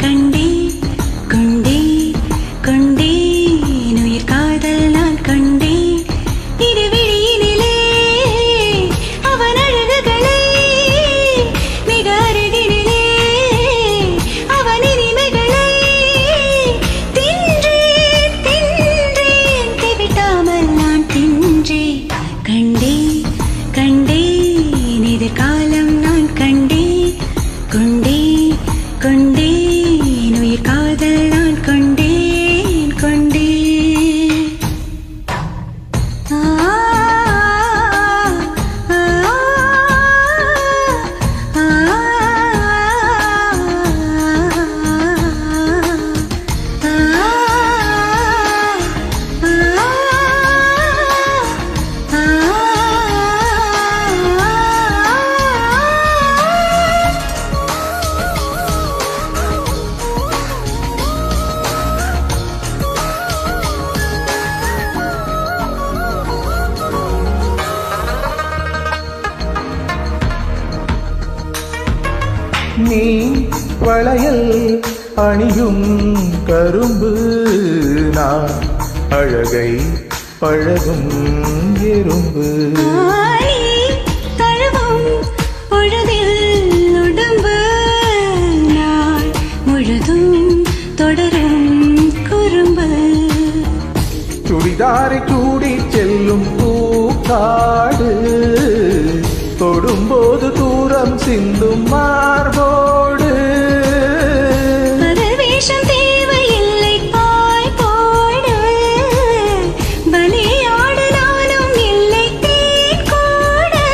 கண்டே கொண்டே கொண்டேன் உயிர் காதல் நான் கண்டேன் இரு விழியினிலே அவன் அழகுகளை மிக அருகினிலே அவன் இனிமைகளை தின்றேன் தின்றேன் திவிட்டாமல் நான் தின்றேன் கண்டே கண்டேன் எதிர்காலம் நான் கண்டேன் கொண்டே கொண்டேன் உயிர் காதல் நான் கொண்டேன் கொண்டேன் நீ வளையல் அணியும் கரும்பு நான் அழகை பழகும் எறும்பு தழுவும் பொழுதில் உடம்பு நான் முழுதும் தொடரும் குறும்பு சுடிதாரை கூடி செல்லும் பூக்காடு தொடும்போது தூரம் சிந்தும் மார்போடு வேஷம் தேவையில்லை பாய் போடு பலியாடு நானும் இல்லை தேன் கோடு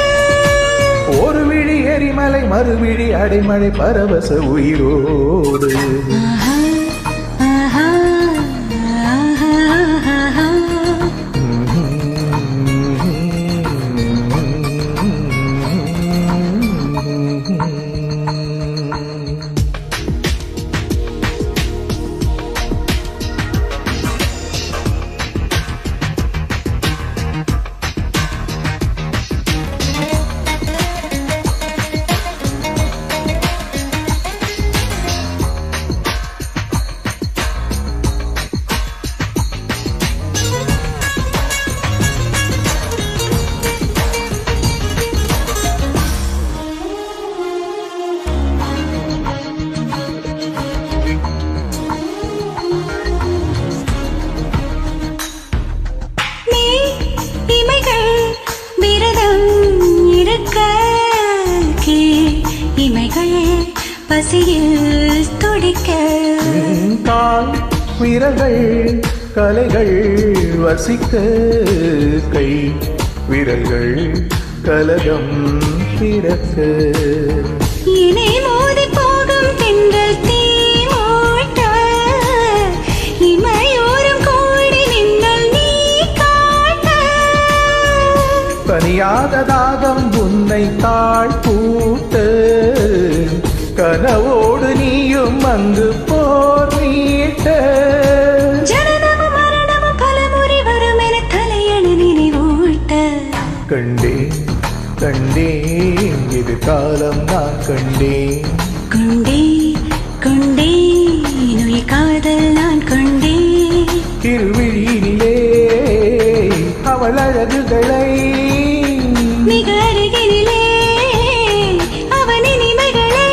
ஒரு விழி எரிமலை மறுவிழி அடைமழை பரவச உயிரோடு இமைகள் பசியில் துடிக்க கால் விரல்கள் கலைகள் வசிக்க கை விரல்கள் கலகம் பிறக்க இணை மோதி போகும் தென்றல் தீ மூட்ட இமையோரம் கோடி நின்றல் நீ காட்ட பனியாத தாகம் உன்னை தாழ்பூட்ட கனவோடு நீயும் அங்கு போர் மீட்ட ஜனனமும் மரணமும் பலமுறை வரும் என தலையண நினைவூட்ட கண்டேன் கண்டேன் இது காலம் நான் கண்டேன் கொண்டே கொண்டே உயிர் காதல் நான் கொண்டேன் இருவிழியிலே அவள் அழகுகளை மிக அருகினிலே அவன் இனிமைகளை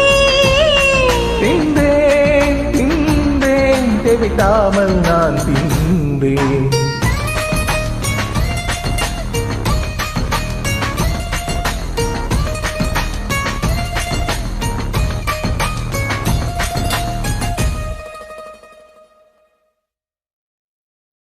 தின்றேன் தின்றேன் தெவிட்டாமல் நான் தின்றேன்